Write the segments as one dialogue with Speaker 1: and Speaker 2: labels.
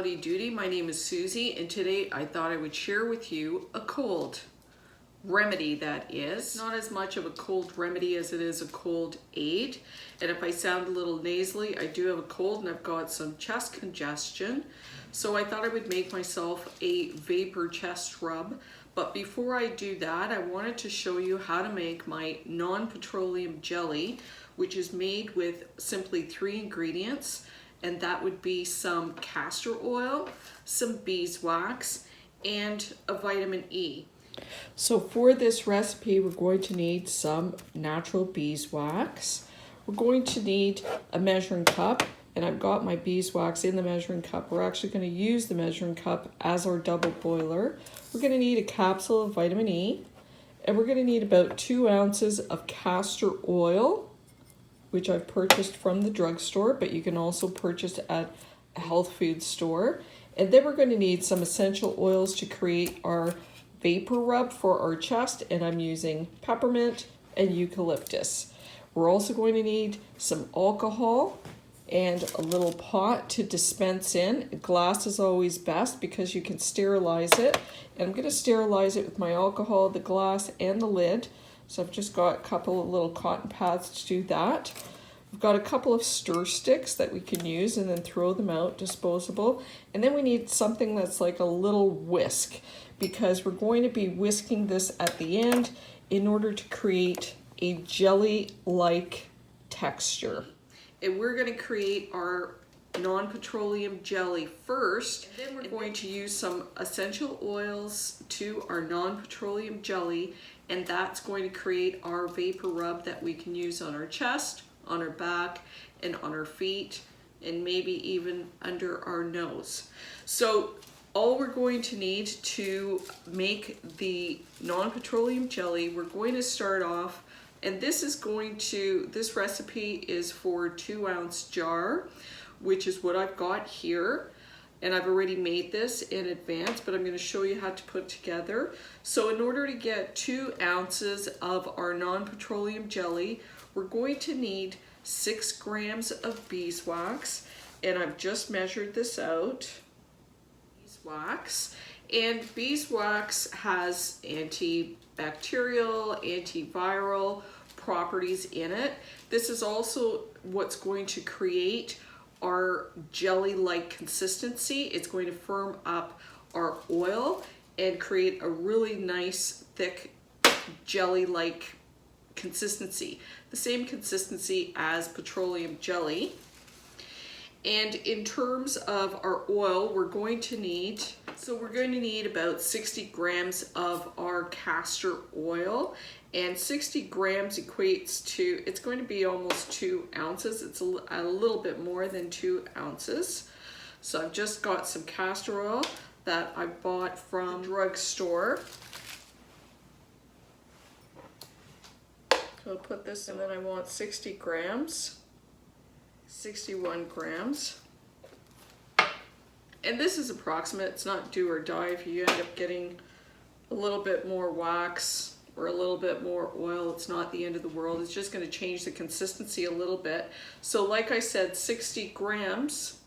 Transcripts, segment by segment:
Speaker 1: Howdy doody, my name is Susie, and today I thought I would share with you a cold remedy that is. Not as much of a cold remedy as it is a cold aid. And if I sound a little nasally, I do have a cold and I've got some chest congestion. So I thought I would make myself a Vapour chest rub. But before I do that, I wanted to show you how to make my non-petroleum jelly, which is made with simply 3 ingredients. And that would be some castor oil, some beeswax, and a vitamin E. So for this recipe, we're going to need some natural beeswax. We're going to need a measuring cup, and I've got my beeswax in the measuring cup. We're actually going to use the measuring cup as our double boiler. We're going to need a capsule of vitamin E, and we're going to need about 2 ounces of castor oil, which I've purchased from the drugstore, but you can also purchase at a health food store. And then we're going to need some essential oils to create our Vapour rub for our chest, and I'm using peppermint and eucalyptus. We're also going to need some alcohol and a little pot to dispense in. A glass is always best because you can sterilize it. And I'm going to sterilize it with my alcohol, the glass, and the lid. So I've just got a couple of little cotton pads to do that. We've got a couple of stir sticks that we can use and then throw them out, disposable. And then we need something that's like a little whisk, because we're going to be whisking this at the end in order to create a jelly-like texture. And we're going to create our non-petroleum jelly first, and then we're going to use some essential oils to our non-petroleum jelly, and that's going to create our Vapour rub that we can use on our chest, on our back, and on our feet, and maybe even under our nose. So all we're going to need to make the non-petroleum jelly, we're going to start off, and this recipe is for a 2-ounce jar, which is what I've got here. And I've already made this in advance, but I'm going to show you how to put together. So in order to get 2 ounces of our non-petroleum jelly, we're going to need 6 grams of beeswax, and I've just measured this out. Beeswax, and beeswax has antibacterial, antiviral properties in it. This is also what's going to create our jelly-like consistency. It's going to firm up our oil and create a really nice thick jelly-like consistency, the same consistency as petroleum jelly. And in terms of our oil, we're going to need about 60 grams of our castor oil, and 60 grams equates to, it's going to be almost 2 ounces. It's a little bit more than 2 ounces. So I've just got some castor oil that I bought from the drugstore. So I'll put this in, and then I want 60 grams, 61 grams. And this is approximate, it's not do or die. If you end up getting a little bit more wax or a little bit more oil, it's not the end of the world. It's just going to change the consistency a little bit. So like I said, 60 grams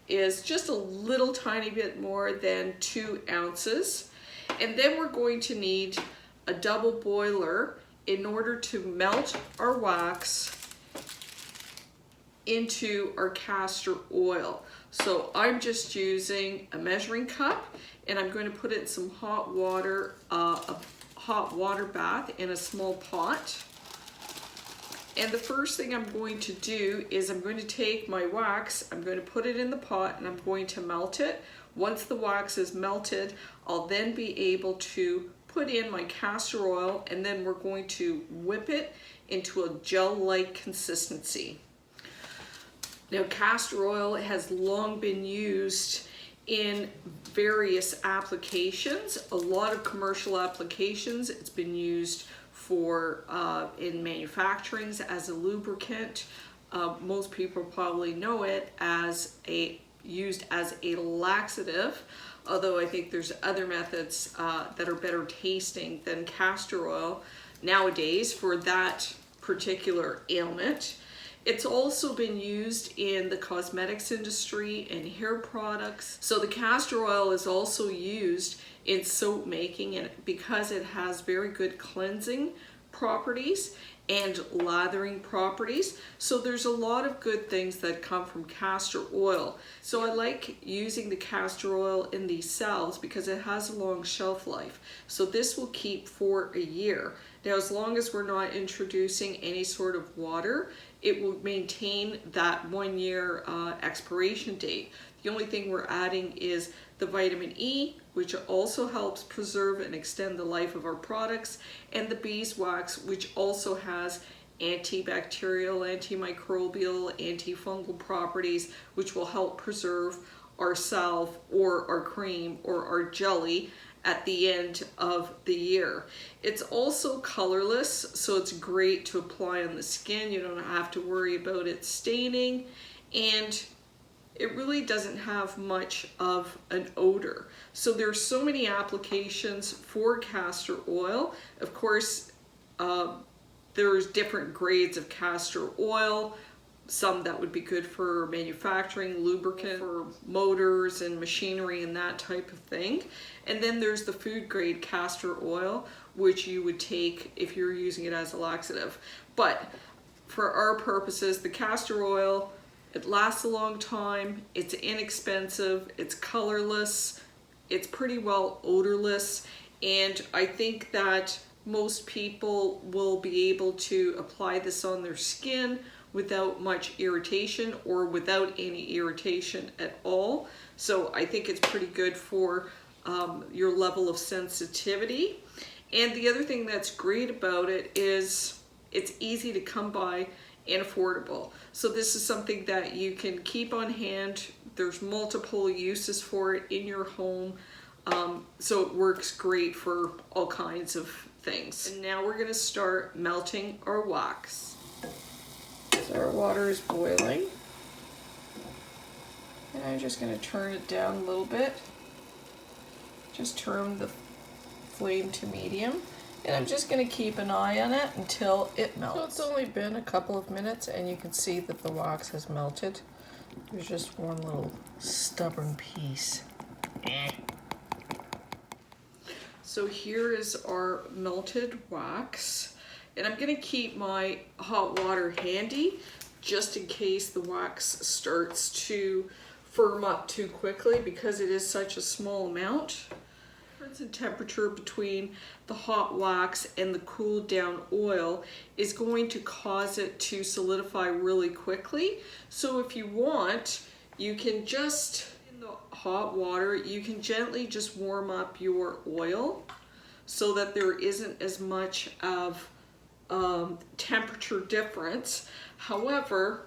Speaker 1: is just a little tiny bit more than 2 ounces. And then we're going to need a double boiler in order to melt our wax into our castor oil. So I'm just using a measuring cup, and I'm going to put it in some hot water, a hot water bath in a small pot. And the first thing I'm going to do is I'm going to take my wax, I'm going to put it in the pot, and I'm going to melt it. Once the wax is melted, I'll then be able to put in my castor oil, and then we're going to whip it into a gel-like consistency. Now, castor oil has long been used in various applications, a lot of commercial applications. It's been used for in manufacturing as a lubricant. Most people probably know it as used as a laxative, although I think there's other methods that are better tasting than castor oil nowadays for that particular ailment. It's also been used in the cosmetics industry and hair products. So the castor oil is also used in soap making, and because it has very good cleansing properties and lathering properties. So there's a lot of good things that come from castor oil. So I like using the castor oil in these cells because it has a long shelf life. So this will keep for a year. Now, as long as we're not introducing any sort of water, it will maintain that 1 year expiration date. The only thing we're adding is the vitamin E, which also helps preserve and extend the life of our products, and the beeswax, which also has antibacterial, antimicrobial, antifungal properties, which will help preserve our salve or our cream or our jelly at the end of the year. It's also colorless, so it's great to apply on the skin. You don't have to worry about it staining, and it really doesn't have much of an odor. So there's so many applications for castor oil. Of course, there's different grades of castor oil. Some that would be good for manufacturing, lubricant, for motors and machinery and that type of thing. And then there's the food grade castor oil, which you would take if you're using it as a laxative. But for our purposes, the castor oil, it lasts a long time, it's inexpensive, it's colorless, it's pretty well odorless, and I think that most people will be able to apply this on their skin without much irritation or without any irritation at all. So I think it's pretty good for your level of sensitivity. And the other thing that's great about it is it's easy to come by and affordable. So this is something that you can keep on hand. There's multiple uses for it in your home. So it works great for all kinds of things. And now we're gonna start melting our wax. So our water is boiling. And I'm just gonna turn it down a little bit. Just turn the flame to medium. And I'm just going to keep an eye on it until it melts. So it's only been a couple of minutes and you can see that the wax has melted. There's just one little stubborn piece. So here is our melted wax. And I'm going to keep my hot water handy just in case the wax starts to firm up too quickly because it is such a small amount. The temperature between the hot wax and the cooled down oil is going to cause it to solidify really quickly. So if you want, you can just, in the hot water, you can gently just warm up your oil so that there isn't as much of temperature difference. However,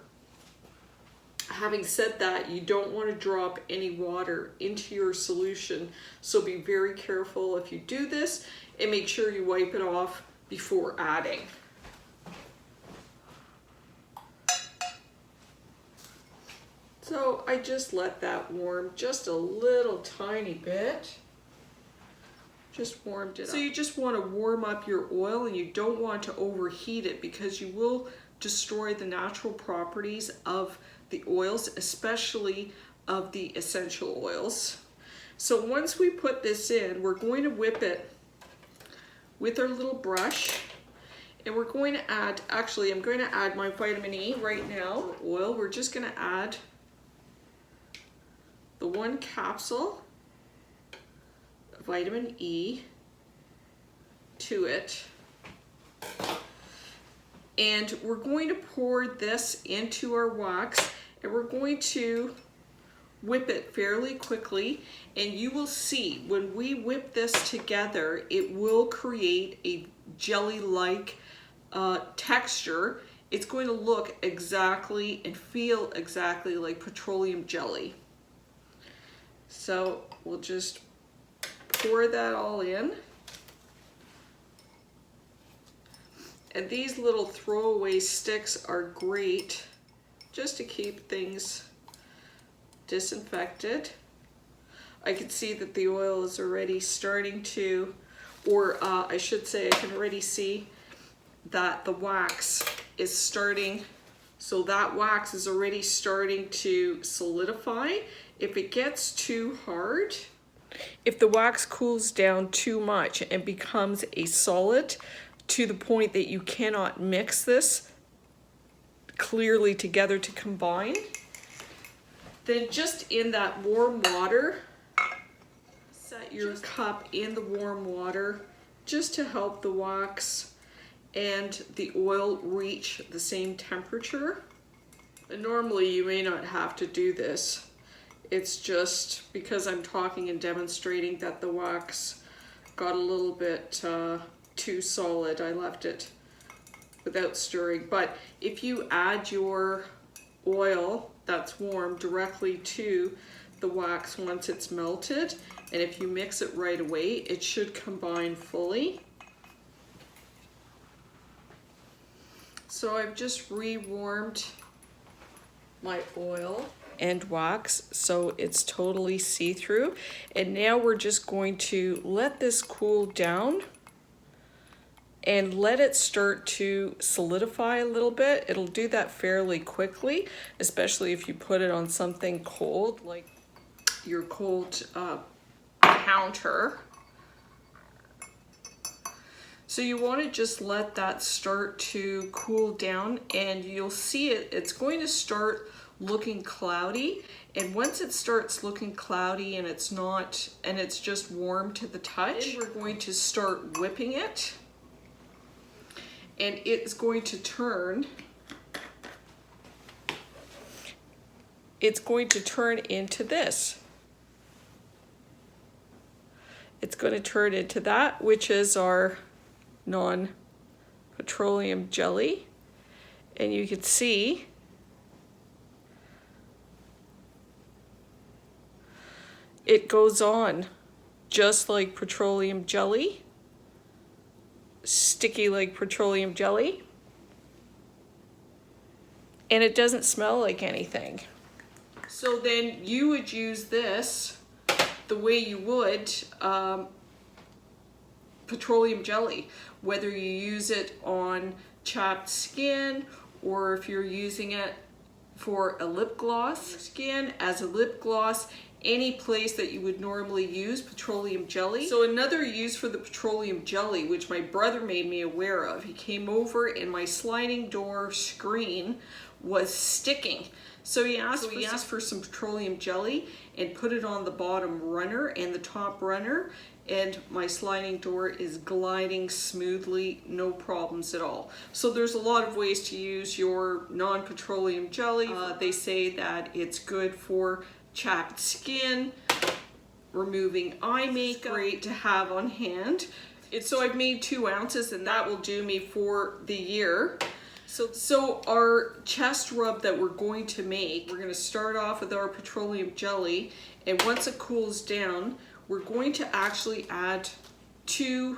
Speaker 1: having said that, you don't want to drop any water into your solution, so be very careful if you do this, and make sure you wipe it off before adding. So I just let that warm just a little tiny bit. Just warmed it up. So you just want to warm up your oil, and you don't want to overheat it because you will destroy the natural properties of the oils, especially of the essential oils. So once we put this in, we're going to whip it with our little brush, and we're going to add, actually I'm going to add my vitamin E right now. Oil, we're just going to add the 1 capsule of vitamin E to it. And we're going to pour this into our wax, and we're going to whip it fairly quickly, and you will see when we whip this together, it will create a jelly-like texture. It's going to look exactly and feel exactly like petroleum jelly. So we'll just pour that all in. And these little throwaway sticks are great just to keep things disinfected. I can see that the oil is already starting to, or I should say I can already see that the wax is starting So that wax is already starting to solidify. If it gets too hard, if the wax cools down too much and becomes a solid to the point that you cannot mix this clearly together to combine, then just in that warm water, set your cup in the warm water just to help the wax and the oil reach the same temperature. And normally you may not have to do this. It's just because I'm talking and demonstrating that the wax got a little bit too solid. I left it without stirring. But if you add your oil that's warm directly to the wax once it's melted, and if you mix it right away, it should combine fully. So I've just re-warmed my oil and wax so it's totally see-through, and now we're just going to let this cool down and let it start to solidify a little bit. It'll do that fairly quickly, especially if you put it on something cold like your cold counter. So you want to just let that start to cool down, and you'll see it's going to start looking cloudy. And once it starts looking cloudy and it's just warm to the touch, we're going to start whipping it, and it's going to turn. It's going to turn into this. It's going to turn into that, which is our non-petroleum jelly. And you can see it goes on just like petroleum jelly, sticky like petroleum jelly, and it doesn't smell like anything. So then you would use this the way you would petroleum jelly, whether you use it on chapped skin or if you're using it for a lip gloss, skin as a lip gloss, any place that you would normally use petroleum jelly. So another use for the petroleum jelly, which my brother made me aware of, he came over and my sliding door screen was sticking. So he asked for some petroleum jelly and put it on the bottom runner and the top runner, and my sliding door is gliding smoothly, no problems at all. So there's a lot of ways to use your non-petroleum jelly. They say that it's good for chapped skin, removing eye makeup, great to have on hand. So I've made 2 ounces and that will do me for the year. So our chest rub that we're going to make, we're going to start off with our petroleum jelly, and once it cools down, we're going to actually add 2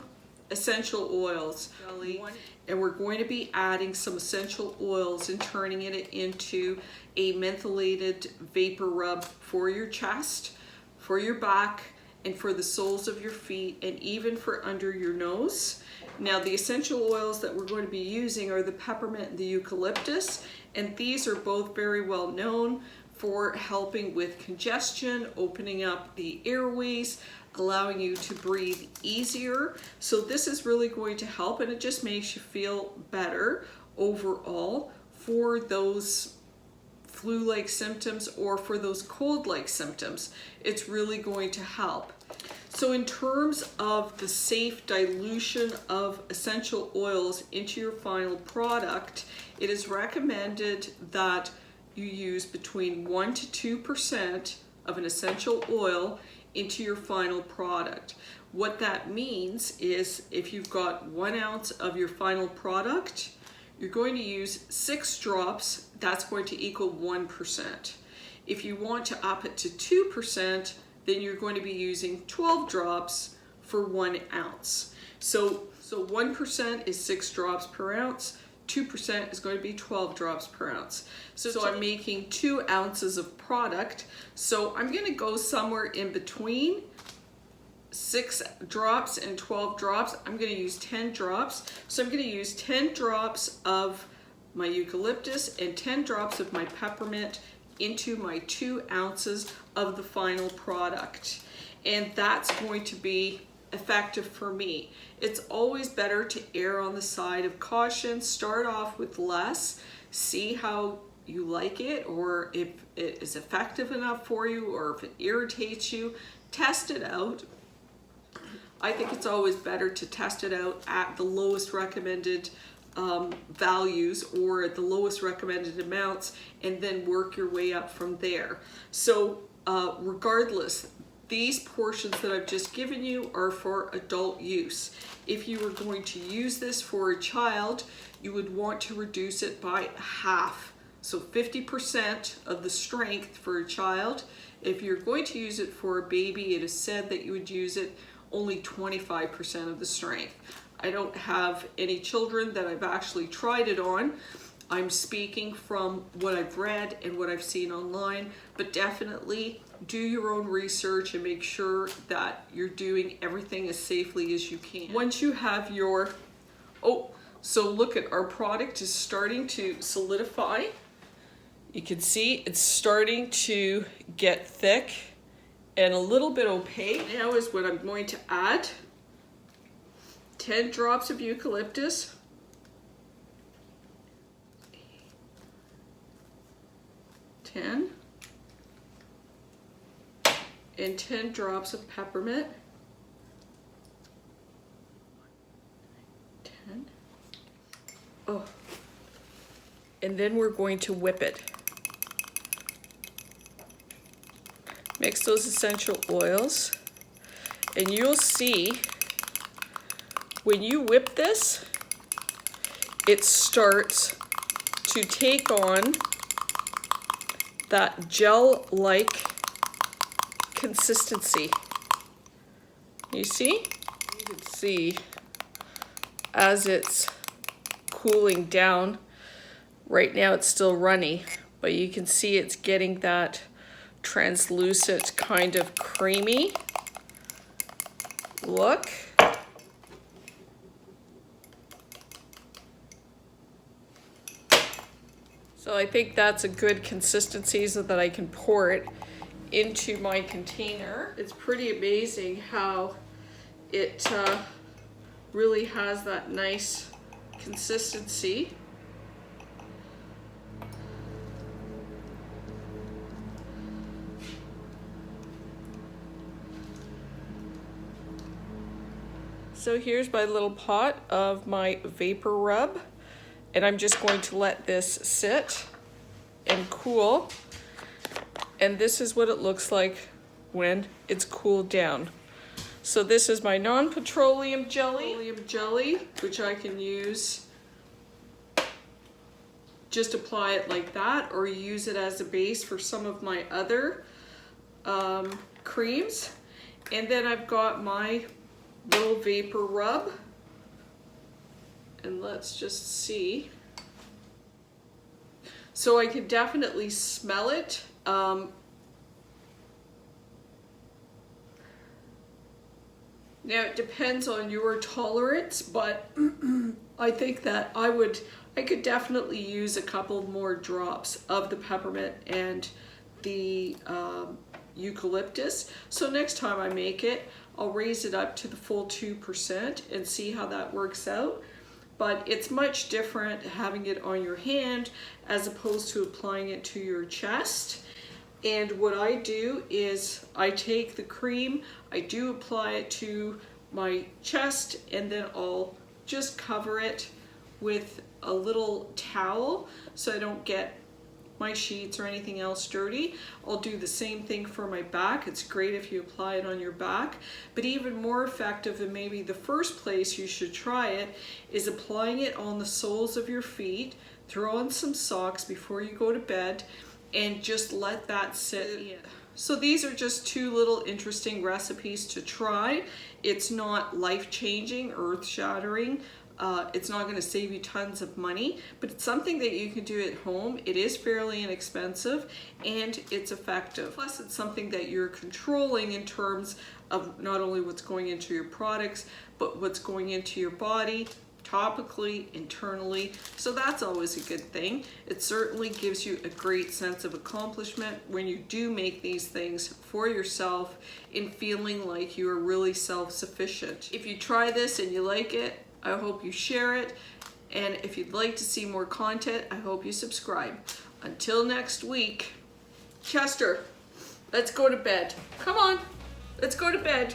Speaker 1: essential oils. And we're going to be adding some essential oils and turning it into a mentholated vapor rub for your chest, for your back, and for the soles of your feet, and even for under your nose. Now the essential oils that we're going to be using are the peppermint and the eucalyptus, and these are both very well known for helping with congestion, opening up the airways, allowing you to breathe easier. So this is really going to help, and it just makes you feel better overall for those flu-like symptoms or for those cold-like symptoms. It's really going to help. So in terms of the safe dilution of essential oils into your final product, it is recommended that you use between 1 to 2% of an essential oil into your final product. What that means is if you've got 1 ounce of your final product, you're going to use 6 drops, that's going to equal 1%. If you want to up it to 2%, then you're going to be using 12 drops for 1 ounce. So 1% is 6 drops per ounce, 2% is going to be 12 drops per ounce. So I'm making 2 ounces of product. So I'm going to go somewhere in between 6 drops and 12 drops. I'm going to use 10 drops. So I'm going to use 10 drops of my eucalyptus and 10 drops of my peppermint into my 2 ounces of the final product. And that's going to be effective for me. It's always better to err on the side of caution. Start off with less, see how you like it, or if it is effective enough for you, or if it irritates you. Test it out. I think it's always better to test it out at the lowest recommended values or at the lowest recommended amounts, and then work your way up from there. So regardless, these portions that I've just given you are for adult use. If you were going to use this for a child, you would want to reduce it by half. So 50% of the strength for a child. If you're going to use it for a baby, it is said that you would use it only 25% of the strength. I don't have any children that I've actually tried it on. I'm speaking from what I've read and what I've seen online, but definitely do your own research and make sure that you're doing everything as safely as you can. Once you have your, so look at our product is starting to solidify. You can see it's starting to get thick and a little bit opaque. Now is what I'm going to add. 10 drops of eucalyptus. 10. And 10 drops of peppermint. 10. Oh. And then we're going to whip it. Mix those essential oils, and you'll see when you whip this, it starts to take on that gel-like consistency. You see? You can see as it's cooling down. Right now it's still runny, but you can see it's getting that translucent kind of creamy look. So I think that's a good consistency so that I can pour it into my container. It's pretty amazing how it really has that nice consistency. So here's my little pot of my Vapour rub, and I'm just going to let this sit and cool. And this is what it looks like when it's cooled down. So this is my non-petroleum jelly, which I can use, just apply it like that, or use it as a base for some of my other creams. And then I've got my little Vapour rub, and let's just see. So I can definitely smell it. Now it depends on your tolerance, but I think that I could definitely use a couple more drops of the peppermint and the eucalyptus. So next time I make it, I'll raise it up to the full 2% and see how that works out. But it's much different having it on your hand as opposed to applying it to your chest. And what I do is I take the cream, I do apply it to my chest, and then I'll just cover it with a little towel so I don't get my sheets or anything else dirty. I'll do the same thing for my back. It's great if you apply it on your back, but even more effective, and maybe the first place you should try it, is applying it on the soles of your feet. Throw on some socks before you go to bed and just let that sit in. So these are just 2 little interesting recipes to try. It's not life-changing, earth-shattering. It's not going to save you tons of money, but it's something that you can do at home. It is fairly inexpensive and it's effective. Plus, it's something that you're controlling in terms of not only what's going into your products, but what's going into your body. topically, internally, so that's always a good thing. It certainly gives you a great sense of accomplishment when you do make these things for yourself in feeling like you are really self-sufficient. If you try this and you like it, I hope you share it, and if you'd like to see more content, I hope you subscribe. Until next week, Chester, let's go to bed. Come on, let's go to bed.